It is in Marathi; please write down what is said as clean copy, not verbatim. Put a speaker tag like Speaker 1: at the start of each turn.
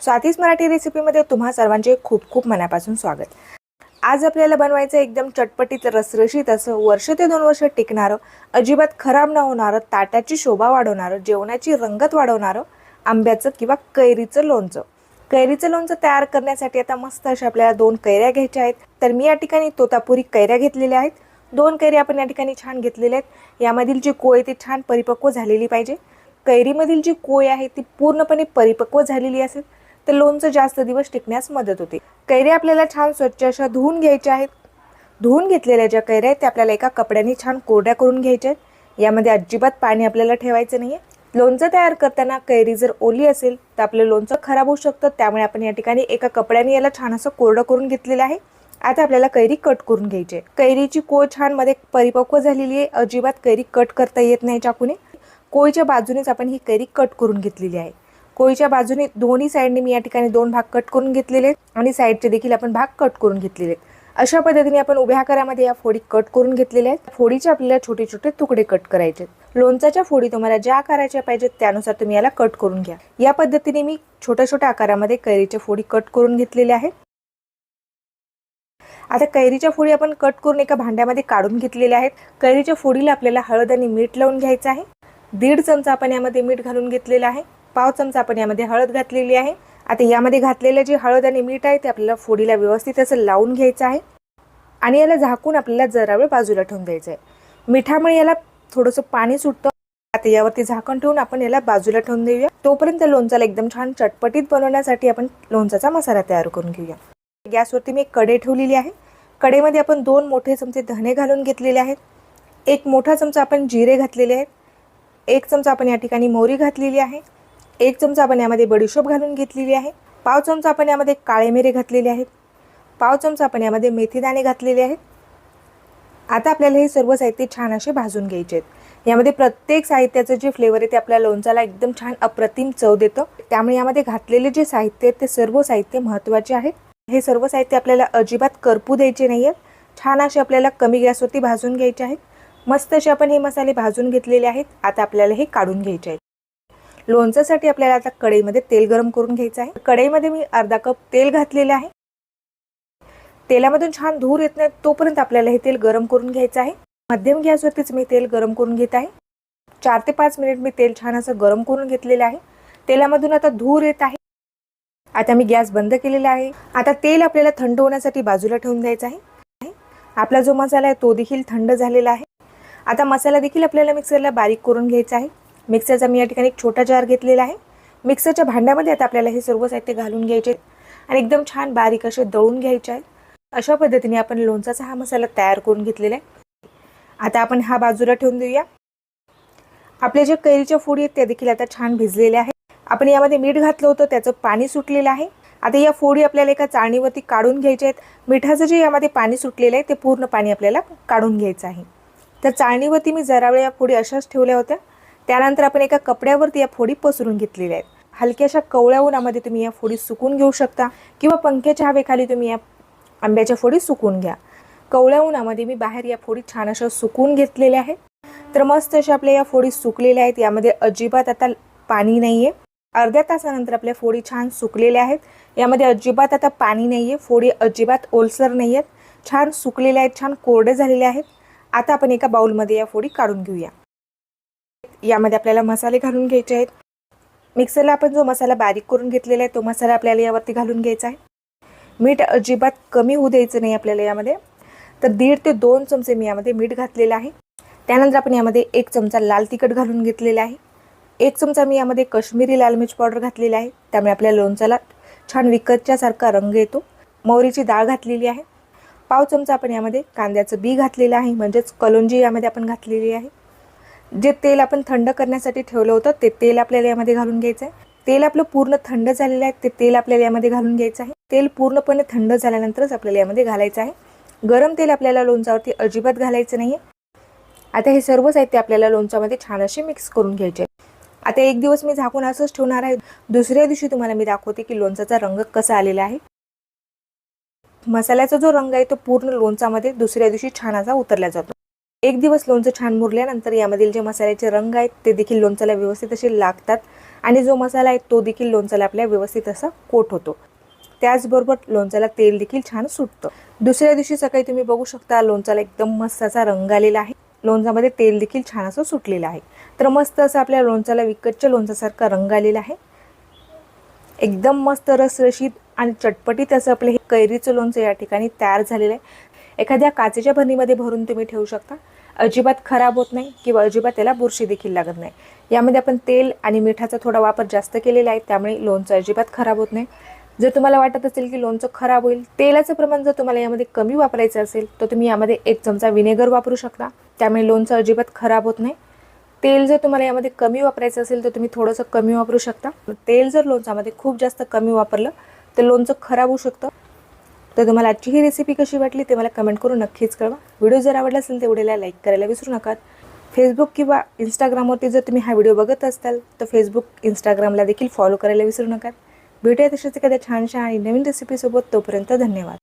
Speaker 1: स्वातीस मराठी रेसिपीमध्ये तुम्हा सर्वांचे खूप खूप मनापासून स्वागत। आज आपल्याला बनवायचं एकदम चटपटीत रसरशीत असं वर्ष ते 2 वर्ष टिकणारं, अजिबात खराब न होणारं, ताटाची शोभा वाढवणारं, जेवणाची रंगत वाढवणारं आंब्याचं किंवा कैरीचं लोणचं। कैरीचं लोणचं तयार करण्यासाठी आता मस्त अशा आपल्याला 2 कैऱ्या घ्यायच्या आहेत। तर मी या ठिकाणी तोतापुरी कैऱ्या घेतलेल्या आहेत। 2 कैऱ्या आपण या ठिकाणी छान घेतलेल्या आहेत। यामधील जी कोय ती छान परिपक्व झालेली पाहिजे। कैरीमधील जी कोय आहे ती पूर्णपणे परिपक्व झालेली असेल तर लोणचं जास्त दिवस टिकण्यास मदत होते। कैऱ्या आपल्याला छान स्वच्छ अशा धुवून घ्यायच्या आहेत। धुवून घेतलेल्या ज्या कैऱ्या आहेत त्या आपल्याला एका कपड्याने छान कोरड्या करून घ्यायच्या आहेत। यामध्ये अजिबात पाणी आपल्याला ठेवायचं नाहीये। लोणचं तयार करताना कैरी जर ओली असेल तर आपलं लोणचं खराब होऊ शकतं, त्यामुळे आपण या ठिकाणी एका कपड्याने याला छान असं कोरडं करून घेतलेलं आहे। आता आपल्याला कैरी कट करून घ्यायची आहे। कैरीची कोय छान मध्ये परिपक्व झालेली आहे, अजिबात कैरी कट करता येत नाही चाकूने। कोयच्या बाजूनेच आपण ही कैरी कट करून घेतलेली आहे। कोयच्या बाजूने दोन्ही साइडने मी या ठिकाणी 2 भाग कट करून घेतलेले आहेत आणि साइडचे देखील आपण भाग कट करून घेतलेले आहेत। अशा पद्धतीने आपण उभ्या आकारामध्ये या फोडी कट करून घेतलेल्या आहेत। फोडीचे आपल्याला छोटे छोटे तुकडे कट करायचे आहेत। लोणच्याच्या फोडी तुम्हाला ज्या आकाराच्या पाहिजेत त्यानुसार तुम्ही याला कट करून घ्या। या पद्धतीने मी छोट्या छोट्या आकारामध्ये कैरीच्या फोडी कट करून घेतलेल्या आहेत। आता कैरीच्या फोडी आपण कट करून एका भांड्यामध्ये काढून घेतलेल्या आहेत। कैरीच्या फोडीला आपल्याला हळद आणि मीठ लावून घ्यायचं आहे। 1.5 चमचा आपण यामध्ये मीठ घालून घेतलेला आहे। 1/2 चमचा आपण यामध्ये हळद घातलेली आहे। आता यामध्ये घातलेले जे हळद आणि मीठ आहे ते आपल्याला फोडीला व्यवस्थित असं लावून घ्यायचं आहे आणि याला झाकून आपल्याला जरा वेळ बाजूला ठेवून द्यायचं आहे। मिठामुळे याला थोडंसं पाणी सुटतं। आता यावरती झाकण ठेवून आपण याला बाजूला ठेवून देऊया। तोपर्यंत लोणच्याला एकदम छान चटपटीत बनवण्यासाठी आपण लोणच्याचा मसाला तयार करून घेऊया। गॅसवरती मी एक कढई ठेवलेली आहे। कढईमध्ये आपण 2 मोठे चमचे धणे घालून घेतलेले आहेत। 1 मोठा चमचा आपण जिरे घातलेले आहेत। 1 चमचा आपण या ठिकाणी मोहरी घातलेली आहे। 1 चमचा आपण यामध्ये बडीशोप घालून घेतलेली आहे। 1/2 चमचा आपण यामध्ये काळे मिरे घातलेले आहेत। 1/2 चमचा आपण यामध्ये मेथी दाणे घातलेले आहेत। आता आपल्याला हे सर्व साहित्य छान असे भाजून घ्यायचे आहेत। यामध्ये प्रत्येक साहित्याचं जे फ्लेवर आहे ते आपल्या लोणच्याला एकदम छान अप्रतिम चव देतं, त्यामुळे यामध्ये घातलेले जे साहित्य आहे ते सर्व साहित्य महत्त्वाचे आहेत। हे सर्व साहित्य आपल्याला अजिबात करपू द्यायचे नाहीयेत। छान असे आपल्याला कमी गॅसवरती भाजून घ्यायचे आहेत। मस्त असे आपण हे मसाले भाजून घेतलेले आहेत। आता आपल्याला हे काढून घ्यायचे आहेत। लोणच्यासाठी आपल्याला आता कढईमध्ये तेल गरम करून घ्यायचं आहे। कढईमध्ये मी अर्धा कप तेल घातलेले आहे। तेलामधून छान धूर येत नाही तोपर्यंत आपल्याला हे तेल गरम करून घ्यायचं आहे। मध्यम गॅसवरतीच मी तेल गरम करून घेत आहे। 4 ते 5 मिनिट मी तेल छान असं गरम करून घेतलेलं आहे। तेलामधून आता धूर येत आहे। आता मी गॅस बंद केलेला आहे। आता तेल आपल्याला थंड होण्यासाठी बाजूला ठेवून द्यायचं आहे। आपला जो मसाला आहे तो देखील थंड झालेला आहे। आता मसाला देखील आपल्याला मिक्सरला बारीक करून घ्यायचा आहे। मिक्सरचा मी या ठिकाणी एक छोटा जार घेतलेला आहे। मिक्सरच्या भांड्यामध्ये आता आपल्याला हे सर्व साहित्य घालून घ्यायचे आणि एकदम छान बारीक असे दळून घ्यायचे आहे। अशा पद्धतीने आपण लोणच्याचा हा मसाला तयार करून घेतलेला आहे। आता आपण हा बाजूला ठेवून देऊया। आपल्या जे कैरीच्या फोडी आहेत त्या देखील आता छान भिजलेल्या आहेत। आपण यामध्ये मीठ घातलं होतं, त्याचं पाणी सुटलेलं आहे। आता या फोडी आपल्याला एका चाळणीवरती काढून घ्यायच्या आहेत। मिठाचं जे यामध्ये पाणी सुटलेलं आहे ते पूर्ण पाणी आपल्याला काढून घ्यायचं आहे। तर चाळणीवरती मी जरा वेळ या फोडी अशाच ठेवल्या होत्या। त्यानंतर आपण एका कपड्यावरती या फोडी पसरून घेतलेल्या आहेत। हलक्याशा कवळ्या उन्हामध्ये तुम्ही या फोडी सुकून घेऊ शकता किंवा पंख्याच्या हवेखाली तुम्ही या आंब्याच्या फोडी सुकून घ्या। कवळ्या उन्हामध्ये मी बाहेर या फोडी छान अशा सुकून घेतलेल्या आहेत। तर मस्त अशा आपल्या या फोडी सुकलेल्या आहेत। यामध्ये अजिबात आता पाणी नाहीये। अर्ध्या तासानंतर आपल्या फोडी छान सुकलेल्या आहेत। यामध्ये अजिबात आता पाणी नाहीये। फोडी अजिबात ओलसर नाही आहेत, छान सुकलेल्या आहेत, छान कोरडे झालेले आहेत। आता आपण एका बाउलमध्ये या फोडी काढून घेऊया। यामध्ये आपल्याला मसाले घालून घ्यायचे आहेत। मिक्सरला आपण जो मसाला बारीक करून घेतलेला आहे तो मसाला आपल्याला यावरती घालून घ्यायचा आहे। मीठ अजिबात कमी होऊ द्यायचं नाही आपल्याला यामध्ये। तर 1.5 ते 2 चमचे मी यामध्ये मीठ घातलेलं आहे। त्यानंतर आपण यामध्ये 1 चमचा लाल तिखट घालून घेतलेला आहे। 1 चमचा मी यामध्ये काश्मीरी लाल मिर्च पावडर घातलेला आहे, त्यामुळे आपल्या लोणच्याला छान विकतच्यासारखा रंग येतो। मोहरीची डाळ घातलेली आहे। 1/2 चमचा आपण यामध्ये कांद्याचं बी घातलेलं आहे, म्हणजेच कलोंजी यामध्ये आपण घातलेली आहे। जे तेल आपण थंड करण्यासाठी ठेवलं होतं ते तेल आपल्याला यामध्ये घालून घ्यायचं आहे। तेल आपलं पूर्ण थंड झालेलं आहे, ते तेल आपल्याला यामध्ये घालून घ्यायचं आहे। तेल पूर्णपणे थंड झाल्यानंतरच आपल्याला यामध्ये घालायचं आहे। गरम तेल आपल्याला लोणच्यावरती अजिबात घालायचं नाहीये। आता हे सर्व साहित्य आपल्याला लोणच्यामध्ये छान असे मिक्स करून घ्यायचे। आता एक दिवस मी झाकून असंच ठेवणार आहे। दुसऱ्या दिवशी तुम्हाला मी दाखवते की लोणच्याचा रंग कसा आलेला आहे। मसाल्याचा जो रंग आहे तो पूर्ण लोणच्यामध्ये दुसऱ्या दिवशी छान असा उतरला जातो। एक दिवस लोणचं छान मुरल्यानंतर यामधील जे मसाल्याचे रंग आहेत ते देखील लोणच्याला व्यवस्थित असे लागतात आणि जो मसाला आहे तो देखील लोणच्याला आपल्या व्यवस्थित असा कोट होतो. त्याचबरोबर लोणच्याला तेल देखील छान सुटतं. दुसऱ्या दिवशी सकाळी तुम्ही बघू शकता लोणच्याला एकदम मस्त असा रंग आलेला आहे. लोणच्यामध्ये तेल देखील छान असं सुटलेलं आहे. तर मस्त असं आपल्या लोणच्याला विकतच्या लोणच्यासारखा रंग आलेला आहे. एकदम मस्त रसरशीत आणि चटपटीत असं आपलं हे कैरीचं लोणचं या ठिकाणी तयार झालेलं आहे. एखाद्या काचेच्या भरणीमध्ये भरून तुम्ही ठेवू शकता. अजिबात खराब होत नाही किंवा अजिबात त्याला बुरशी देखील लागत नाही. यामध्ये आपण तेल आणि मिठाचा थोडा वापर जास्त केलेला आहे, त्यामुळे लोणचं अजिबात खराब होत नाही. जर तुम्हाला वाटत असेल की लोणचं खराब होईल, तेलाचं प्रमाण जर तुम्हाला यामध्ये कमी वापरायचं असेल तर तुम्ही यामध्ये 1 चमचा विनेगर वापरू शकता. त्यामुळे लोणचं अजिबात खराब होत नाही. तेल जर तुम्हाला यामध्ये कमी वापरायचं असेल तर तुम्ही थोडंसं कमी वापरू शकता. तेल जर लोणच्यामध्ये खूप जास्त कमी वापरलं तर लोणचं खराब होऊ शकतं. तर तुम्हाला आजची ही रेसिपी कशी वाटली ते मला कमेंट करून नक्कीच कळवा. व्हिडिओ जर आवडला असेल तर व्हिडिओला लाईक करायला विसरू नका. फेसबुक किंवा इंस्टाग्रामवरती जर तुम्ही हा व्हिडिओ बघत असाल तर फेसबुक इंस्टाग्रामला देखील फॉलो करायला विसरू नका. भेटूया तशाच एखाद्या छानशा आणि नवीन रेसिपीसोबत. तोपर्यंत धन्यवाद.